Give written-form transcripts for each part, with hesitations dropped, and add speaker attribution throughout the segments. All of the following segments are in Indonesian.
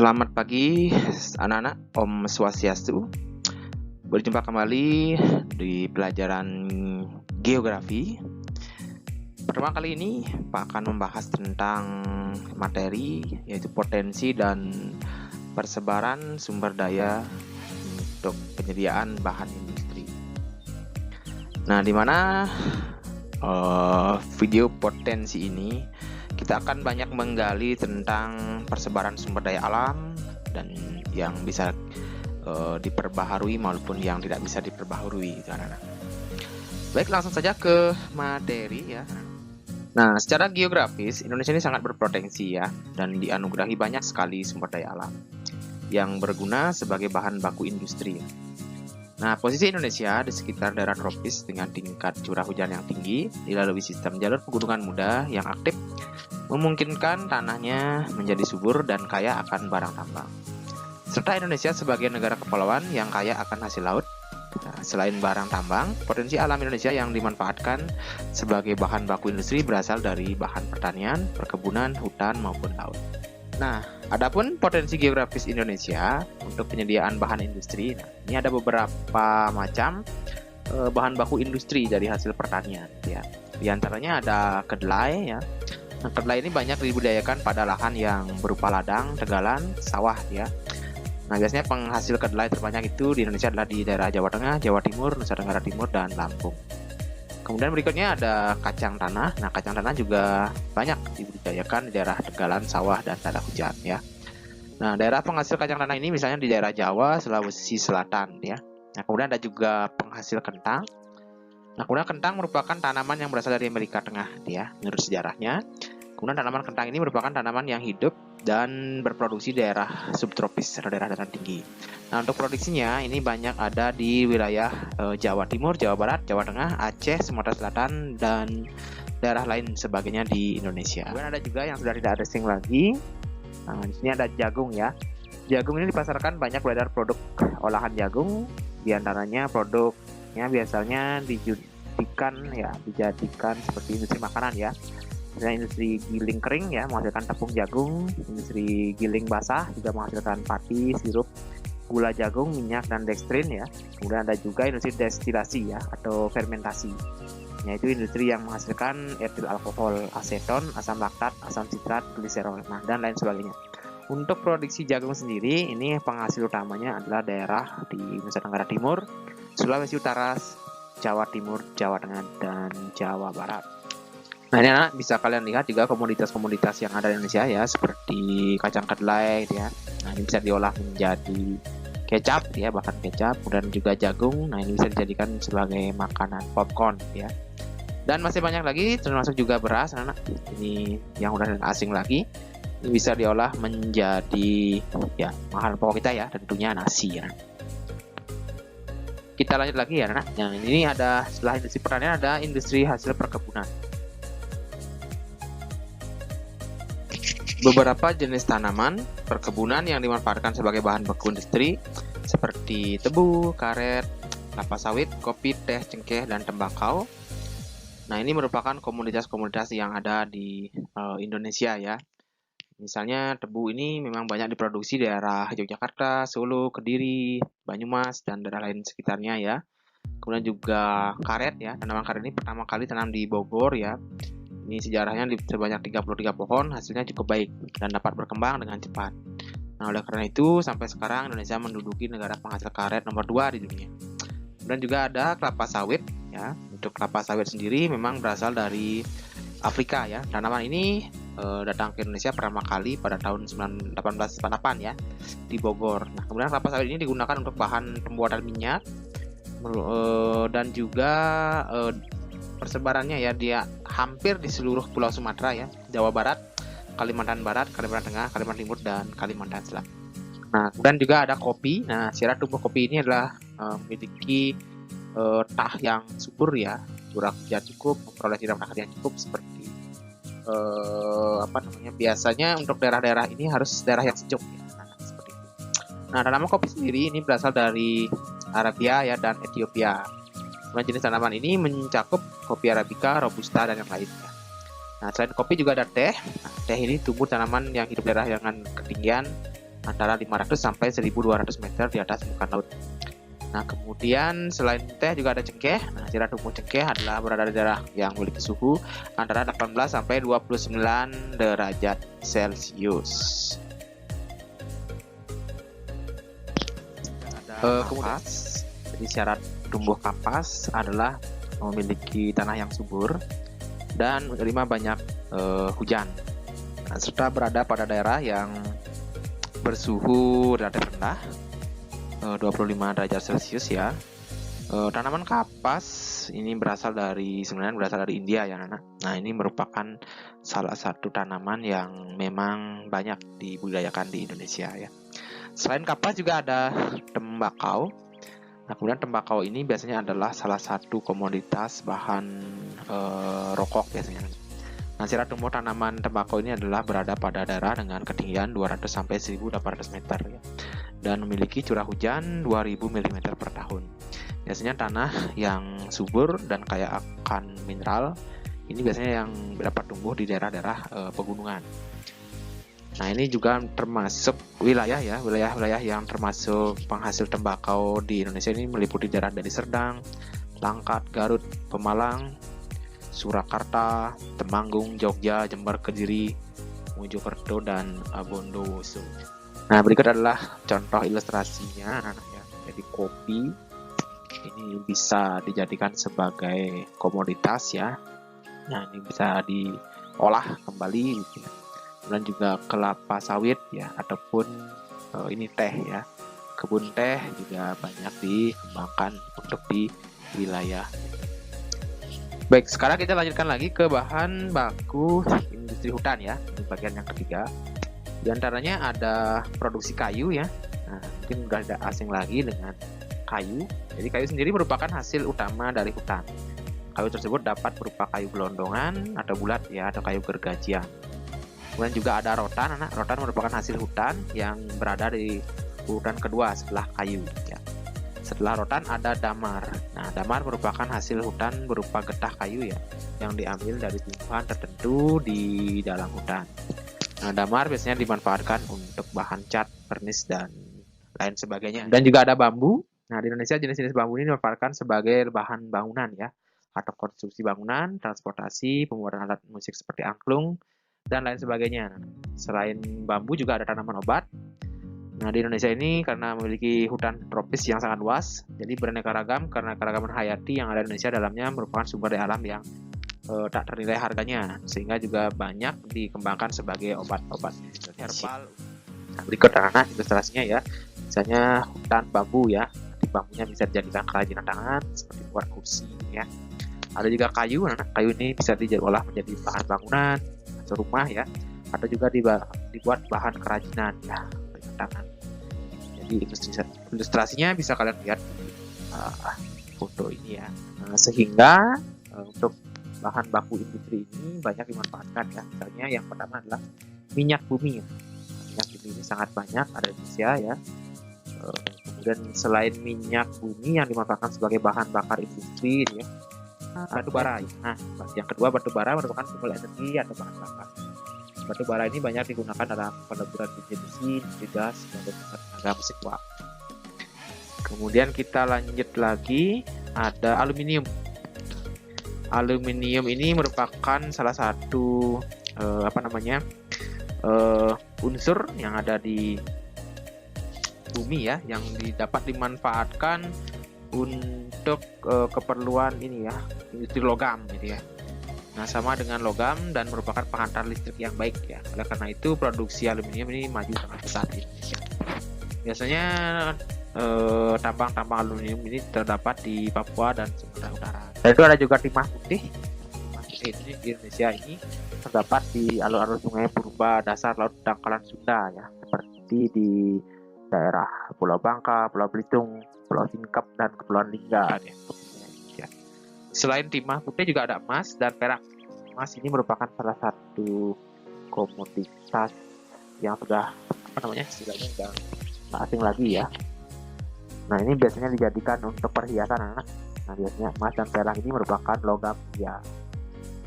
Speaker 1: Selamat pagi anak-anak, Om Swastiastu. Berjumpa kembali di pelajaran geografi. Pertama kali ini Pak akan membahas tentang materi yaitu potensi dan persebaran sumber daya untuk penyediaan bahan industri. Nah, di mana video potensi ini kita akan banyak menggali tentang persebaran sumber daya alam dan yang bisa diperbaharui maupun yang tidak bisa diperbaharui, gitu, anak-anak. Baik, langsung saja ke materi ya. Nah, secara geografis Indonesia ini sangat berpotensi ya, dan dianugerahi banyak sekali sumber daya alam yang berguna sebagai bahan baku industri. Nah, posisi Indonesia di sekitar daerah tropis dengan tingkat curah hujan yang tinggi, dilalui sistem jalur pegunungan muda yang aktif, memungkinkan tanahnya menjadi subur dan kaya akan barang tambang. Serta Indonesia sebagai negara kepulauan yang kaya akan hasil laut. Nah, selain barang tambang, potensi alam Indonesia yang dimanfaatkan sebagai bahan baku industri berasal dari bahan pertanian, perkebunan, hutan, maupun laut. Nah, adapun potensi geografis Indonesia untuk penyediaan bahan industri, nah, ini ada beberapa macam bahan baku industri dari hasil pertanian ya. Di antaranya ada kedelai ya. Nah, kedelai ini banyak dibudidayakan pada lahan yang berupa ladang, tegalan, sawah ya. Nah, biasanya penghasil kedelai terbanyak itu di Indonesia adalah di daerah Jawa Tengah, Jawa Timur, Nusa Tenggara Timur, dan Lampung. Kemudian berikutnya ada kacang tanah. Nah, kacang tanah juga banyak dibudidayakan di daerah tegalan, sawah, dan tanah hujan ya. Nah, daerah penghasil kacang tanah ini misalnya di daerah Jawa, Sulawesi Selatan ya. Nah, kemudian ada juga penghasil kentang. Nah, kemudian kentang merupakan tanaman yang berasal dari Amerika Tengah ya, menurut sejarahnya. Kemudian tanaman kentang ini merupakan tanaman yang hidup dan berproduksi di daerah subtropis atau daerah dataran tinggi. Nah, untuk produksinya ini banyak ada di wilayah Jawa Timur, Jawa Barat, Jawa Tengah, Aceh, Sumatera Selatan, dan daerah lain sebagainya di Indonesia. Kemudian ada juga yang sudah tidak asing lagi. Nah, di sini ada jagung ya. Jagung ini dipasarkan banyak beredar produk olahan jagung, di antaranya produknya biasanya dijadikan seperti industri makanan ya. Misalnya industri giling kering ya menghasilkan tepung jagung, industri giling basah juga menghasilkan pati, sirup, gula jagung, minyak, dan dekstrin ya. Kemudian ada juga industri destilasi ya atau fermentasi, yaitu industri yang menghasilkan etil alkohol, aseton, asam laktat, asam sitrat, gliserol, dan lain sebagainya. Untuk produksi jagung sendiri, ini penghasil utamanya adalah daerah di Nusa Tenggara Timur, Sulawesi Utara, Jawa Timur, Jawa Tengah, dan Jawa Barat. Nah, ini anak bisa kalian lihat juga komoditas-komoditas yang ada di Indonesia ya, seperti kacang kedelai ya. Nah, ini bisa diolah menjadi kecap ya, bahkan kecap, kemudian juga jagung. Nah, ini bisa dijadikan sebagai makanan popcorn ya. Dan masih banyak lagi, termasuk juga beras, anak. Ini yang udah asing lagi. Ini bisa diolah menjadi ya makanan pokok kita ya, tentunya nasi ya. Kita lanjut lagi ya, anak. Yang ini ada setelah industri pertanian ada industri hasil perkebunan. Beberapa jenis tanaman perkebunan yang dimanfaatkan sebagai bahan baku industri seperti tebu, karet, kelapa sawit, kopi, teh, cengkeh, dan tembakau. Nah, ini merupakan komoditas-komoditas yang ada di Indonesia ya. Misalnya tebu ini memang banyak diproduksi di daerah Yogyakarta, Solo, Kediri, Banyumas, dan daerah lain sekitarnya ya. Kemudian juga karet ya, tanaman karet ini pertama kali tanam di Bogor ya. Ini sejarahnya sebanyak 33 pohon, hasilnya cukup baik dan dapat berkembang dengan cepat. Nah, oleh karena itu, sampai sekarang Indonesia menduduki negara penghasil karet nomor 2 di dunia. Dan juga ada kelapa sawit ya. Untuk kelapa sawit sendiri memang berasal dari Afrika ya. Tanaman ini datang ke Indonesia pertama kali pada tahun 1848 ya di Bogor. Nah, kemudian kelapa sawit ini digunakan untuk bahan pembuatan minyak dan juga persebarannya ya dia hampir di seluruh pulau Sumatera ya, Jawa Barat, Kalimantan Barat, Kalimantan Tengah, Kalimantan Timur, dan Kalimantan Selatan. Nah, kemudian juga ada kopi. Nah, syarat tumbuh kopi ini adalah memiliki tah yang subur ya, curah hujan cukup, memperoleh siram matahari yang cukup seperti biasanya untuk daerah-daerah ini harus daerah yang sejuk ya. Nah, seperti itu. Nah, tanaman kopi sendiri ini berasal dari Arabia ya dan Ethiopia. Kemudian jenis tanaman ini mencakup kopi Arabica, Robusta, dan yang lainnya. Nah, selain kopi juga ada teh. Nah, teh ini tumbuh tanaman yang hidup daerah dengan ketinggian antara 500 sampai 1200 meter di atas muka laut. Nah, kemudian selain teh juga ada cengkeh. Nah, daerah tumbuh cengkeh adalah berada di daerah yang memiliki suhu antara 18 sampai 29 derajat Celcius. Kemudian, jadi syarat tumbuh kapas adalah memiliki tanah yang subur dan menerima banyak hujan, nah, serta berada pada daerah yang bersuhu relatif rendah, 25 derajat Celcius ya. Tanaman kapas ini sebenarnya berasal dari India ya, Nana. Nah, ini merupakan salah satu tanaman yang memang banyak dibudidayakan di Indonesia ya. Selain kapas juga ada tembakau. Nah, kemudian tembakau ini biasanya adalah salah satu komoditas bahan rokok biasanya. Nah, cara tumbuh tanaman tembakau ini adalah berada pada daerah dengan ketinggian 200 sampai 1800 meter ya, dan memiliki curah hujan 2000 mm per tahun. Biasanya tanah yang subur dan kaya akan mineral ini biasanya yang dapat tumbuh di daerah-daerah pegunungan. Nah, ini juga termasuk wilayah yang termasuk penghasil tembakau di Indonesia ini meliputi daerah dari Serdang, Langkat, Garut, Pemalang, Surakarta, Temanggung, Jogja, Jember, Kediri, Mojokerto, dan Bondowoso. Nah, berikut adalah contoh ilustrasinya, ya. Jadi kopi ini bisa dijadikan sebagai komoditas ya. Nah, ini bisa diolah kembali gitu ya. Dan juga kelapa sawit ya, ataupun ini teh ya. Kebun teh juga banyak dikembangkan untuk di wilayah. Baik, sekarang kita lanjutkan lagi ke bahan baku industri hutan ya. Ini bagian yang ketiga. Di antaranya ada produksi kayu ya. Nah, mungkin nggak ada asing lagi dengan kayu. Jadi kayu sendiri merupakan hasil utama dari hutan. Kayu tersebut dapat berupa kayu gelondongan atau bulat ya, atau kayu gergajian. Kemudian juga ada rotan. Rotan merupakan hasil hutan yang berada di urutan kedua setelah kayu ya. Setelah rotan ada damar. Nah, damar merupakan hasil hutan berupa getah kayu ya, yang diambil dari tumbuhan tertentu di dalam hutan. Nah, damar biasanya dimanfaatkan untuk bahan cat, vernis, dan lain sebagainya. Dan juga ada bambu. Nah, di Indonesia jenis-jenis bambu ini dimanfaatkan sebagai bahan bangunan ya, atau konstruksi bangunan, transportasi, pembuatan alat musik seperti angklung, dan lain sebagainya. Selain bambu juga ada tanaman obat. Nah, di Indonesia ini karena memiliki hutan tropis yang sangat luas, jadi beraneka ragam karena keragaman hayati yang ada di Indonesia dalamnya merupakan sumber daya alam yang tak ternilai harganya, sehingga juga banyak dikembangkan sebagai obat-obat herbal. Nah, berikut anak ilustrasinya ya. Misalnya hutan bambu ya. Bambunya bisa dijadikan kerajinan tangan seperti buat kursi ya. Ada juga kayu. Kayu ini bisa diolah menjadi bahan bangunan atau rumah ya. Atau juga dibuat bahan kerajinan ya, kerajinan tangan. Jadi ilustrasinya bisa kalian lihat di foto ini ya. Nah, sehingga untuk bahan baku industri ini banyak dimanfaatkan ya. Misalnya yang pertama adalah minyak bumi. Minyak bumi ini sangat banyak ada di Indonesia ya. Kemudian selain minyak bumi yang dimanfaatkan sebagai bahan bakar industri ya, batu bara. Nah, yang kedua batu bara merupakan sumber energi atau bahan bakar. Batu bara ini banyak digunakan dalam peleburan biji besi, gas, sebagai tenaga mesin uap. Kemudian kita lanjut lagi, ada aluminium. Aluminium ini merupakan salah satu unsur yang ada di bumi ya, yang dapat dimanfaatkan untuk keperluan ini ya, industri logam gitu ya. Nah, sama dengan logam dan merupakan penghantar listrik yang baik ya. Oleh karena itu produksi aluminium ini maju sangat pesat di Indonesia. Biasanya tambang-tambang aluminium ini terdapat di Papua dan Sumatera Utara. Dan itu ada juga timah putih. Timah putih ini di Indonesia ini terdapat di alur-alur sungai purba dasar laut dangkalan Sunda ya, seperti di daerah Pulau Bangka, Pulau Belitung, Pulau Singkep, dan Kepulauan Lingga ya. Selain timah putih juga ada emas dan perak. Emas ini merupakan salah satu komoditas yang sudah istilahnya sudah tak asing lagi ya. Nah, ini biasanya dijadikan untuk perhiasan anak. Nah, biasanya emas dan perak ini merupakan logam mulia.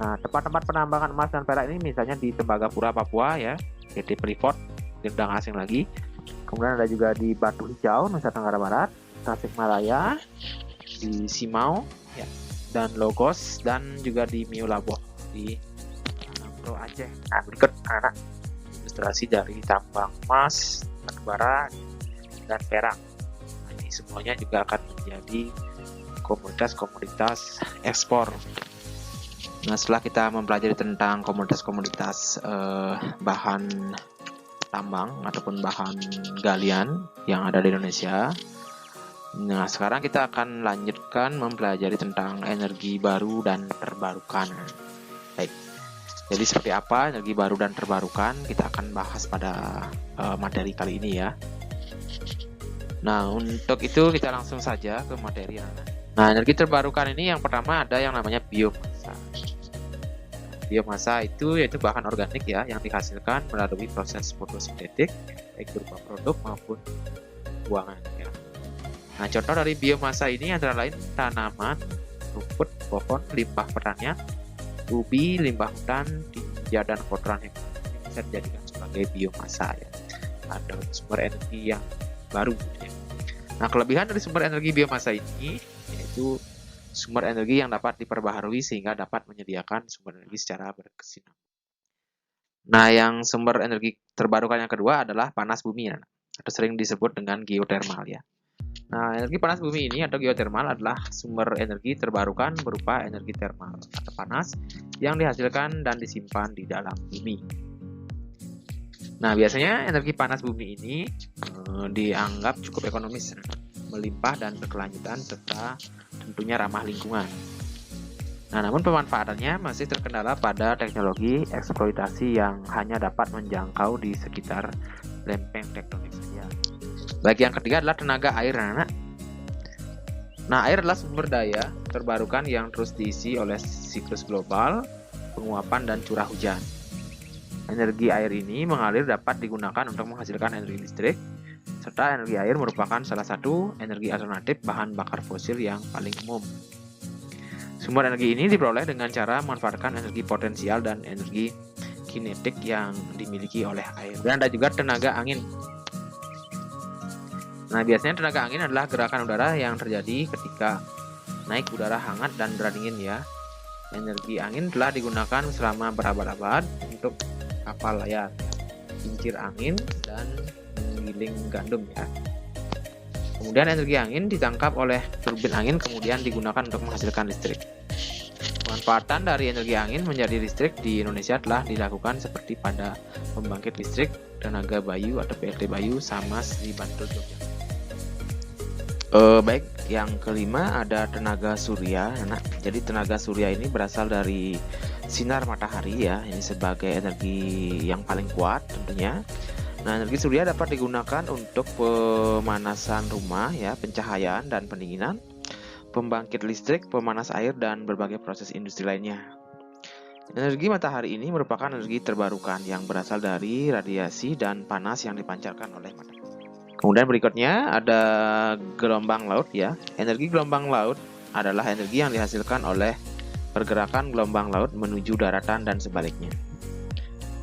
Speaker 1: Nah, tempat-tempat penambangan emas dan perak ini misalnya di Tembagapura, Papua ya, PT Freeport, tidak asing lagi. Kemudian ada juga di Batu Hijau, Nusa Tenggara Barat, Tasikmalaya, di Simau, ya, dan Logos, dan juga di Miulaboh di Anambro Aceh. Nah, berikut anak ilustrasi dari tambang emas, batu bara, dan perak. Nah, ini semuanya juga akan menjadi komoditas-komoditas ekspor. Nah, setelah kita mempelajari tentang komoditas-komoditas bahan tambang ataupun bahan galian yang ada di Indonesia, nah sekarang kita akan lanjutkan mempelajari tentang energi baru dan terbarukan. Baik, jadi seperti apa energi baru dan terbarukan kita akan bahas pada materi kali ini ya. Nah, untuk itu kita langsung saja ke materi. Nah, energi terbarukan ini yang pertama ada yang namanya biomasa. Biomasa itu yaitu bahan organik ya yang dihasilkan melalui proses fotosintetik baik berupa produk maupun buangan ya. Nah, contoh dari biomasa ini antara lain tanaman, rumput, pohon, limbah pertanian, ubi, limbah hutan, tinja, dan kotoran hewan bisa dijadikan sebagai biomasa ya. Ada sumber energi yang baru ya. Nah, kelebihan dari sumber energi biomasa ini yaitu sumber energi yang dapat diperbaharui sehingga dapat menyediakan sumber energi secara berkesinambungan. Nah, yang sumber energi terbarukan yang kedua adalah panas bumi atau sering disebut dengan geotermal ya. Nah, energi panas bumi ini atau geotermal adalah sumber energi terbarukan berupa energi termal atau panas yang dihasilkan dan disimpan di dalam bumi. Nah, biasanya energi panas bumi ini dianggap cukup ekonomis, melimpah dan berkelanjutan serta tentunya ramah lingkungan. Nah, namun pemanfaatannya masih terkendala pada teknologi eksploitasi yang hanya dapat menjangkau di sekitar lempeng tektonik saja. Baik, yang ketiga adalah tenaga air, anak. Nah, air adalah sumber daya terbarukan yang terus diisi oleh siklus global, penguapan dan curah hujan. Energi air ini mengalir dapat digunakan untuk menghasilkan energi listrik, serta energi air merupakan salah satu energi alternatif bahan bakar fosil yang paling umum. Sumber energi ini diperoleh dengan cara memanfaatkan energi potensial dan energi kinetik yang dimiliki oleh air. Dan ada juga tenaga angin. Nah, biasanya tenaga angin adalah gerakan udara yang terjadi ketika naik udara hangat dan udara dingin ya. Energi angin telah digunakan selama berabad-abad untuk kapal layar, kincir angin, dan menggiling gandum ya. Kemudian energi angin ditangkap oleh turbin angin kemudian digunakan untuk menghasilkan listrik. Pemanfaatan dari energi angin menjadi listrik di Indonesia telah dilakukan seperti pada pembangkit listrik tenaga Bayu atau PLT Bayu Samas di Bantul, Yogyakarta. Baik, yang kelima ada tenaga surya. Nah, jadi tenaga surya ini berasal dari sinar matahari ya, ini sebagai energi yang paling kuat tentunya. Nah, energi surya dapat digunakan untuk pemanasan rumah ya, pencahayaan dan pendinginan, pembangkit listrik, pemanas air, dan berbagai proses industri lainnya. Energi matahari ini merupakan energi terbarukan yang berasal dari radiasi dan panas yang dipancarkan oleh matahari. Kemudian berikutnya ada gelombang laut ya. Energi gelombang laut adalah energi yang dihasilkan oleh pergerakan gelombang laut menuju daratan dan sebaliknya.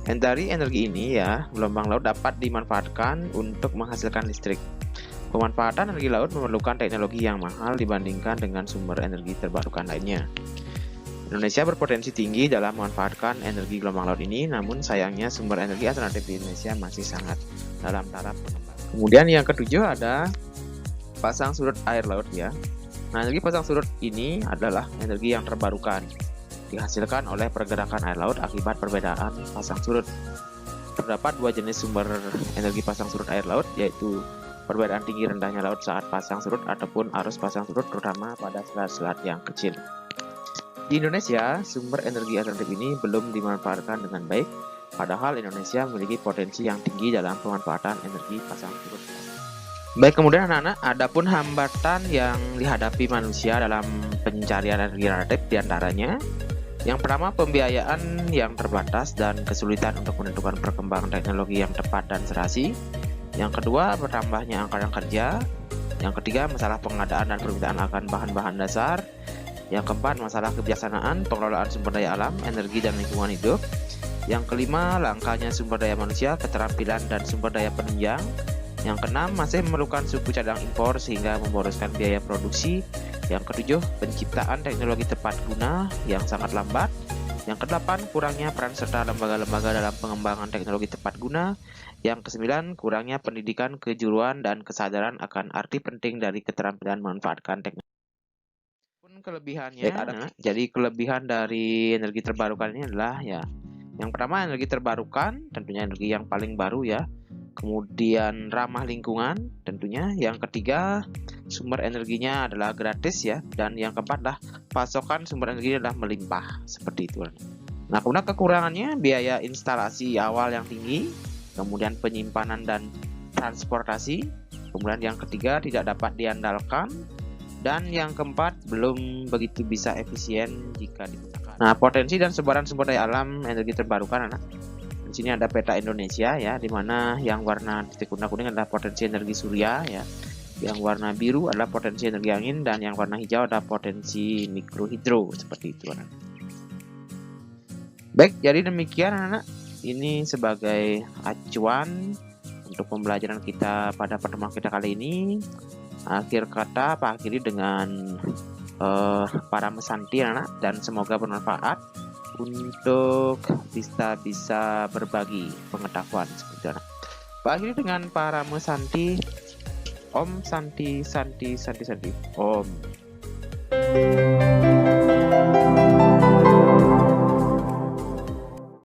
Speaker 1: Dari energi ini ya, gelombang laut dapat dimanfaatkan untuk menghasilkan listrik. Pemanfaatan energi laut memerlukan teknologi yang mahal dibandingkan dengan sumber energi terbarukan lainnya. Indonesia berpotensi tinggi dalam memanfaatkan energi gelombang laut ini, namun sayangnya sumber energi alternatif di Indonesia masih sangat dalam taraf pengembangan. Kemudian yang ketujuh ada pasang surut air laut ya. Nah, energi pasang surut ini adalah energi yang terbarukan, dihasilkan oleh pergerakan air laut akibat perbedaan pasang surut. Terdapat dua jenis sumber energi pasang surut air laut, yaitu perbedaan tinggi rendahnya laut saat pasang surut ataupun arus pasang surut terutama pada selat-selat yang kecil. Di Indonesia, sumber energi alternatif ini belum dimanfaatkan dengan baik, padahal Indonesia memiliki potensi yang tinggi dalam pemanfaatan energi pasang surut. Baik, kemudian anak-anak, adapun hambatan yang dihadapi manusia dalam pencarian energi alternatif diantaranya yang pertama, pembiayaan yang terbatas dan kesulitan untuk menentukan perkembangan teknologi yang tepat dan serasi. Yang kedua, bertambahnya angkatan kerja. Yang ketiga, masalah pengadaan dan permintaan akan bahan-bahan dasar. Yang keempat, masalah kebijaksanaan pengelolaan sumber daya alam, energi, dan lingkungan hidup. Yang kelima, langkanya sumber daya manusia, keterampilan dan sumber daya penunjang. Yang keenam, masih memerlukan suku cadang impor sehingga memboroskan biaya produksi. Yang ketujuh, penciptaan teknologi tepat guna yang sangat lambat. Yang kedelapan, kurangnya peran serta lembaga-lembaga dalam pengembangan teknologi tepat guna. Yang kesembilan, kurangnya pendidikan kejuruan dan kesadaran akan arti penting dari keterampilan memanfaatkan teknologi. Kelebihannya, jadi kelebihan dari energi terbarukan ini adalah ya, yang pertama energi terbarukan, tentunya energi yang paling baru ya. Kemudian ramah lingkungan tentunya. Yang ketiga, sumber energinya adalah gratis ya. Dan yang keempat adalah pasokan sumber energi adalah melimpah, seperti itu. Nah, kemudian kekurangannya biaya instalasi awal yang tinggi, kemudian penyimpanan dan transportasi, kemudian yang ketiga tidak dapat diandalkan, dan yang keempat belum begitu bisa efisien jika digunakan. Nah, potensi dan sebaran sumber daya alam energi terbarukan, anak. Di sini ada peta Indonesia ya, di mana yang warna titik kuning adalah potensi energi surya ya. Yang warna biru adalah potensi energi angin, dan yang warna hijau adalah potensi mikrohidro, seperti itu anak. Baik, jadi demikian anak. Ini sebagai acuan untuk pembelajaran kita pada pertemuan kita kali ini. Akhir kata Pak akhiri dengan para mesanti anak, dan semoga bermanfaat untuk bisa berbagi pengetahuan seperti itu. Pak akhiri dengan para mesanti. Om Santi Santi Santi Santi Om.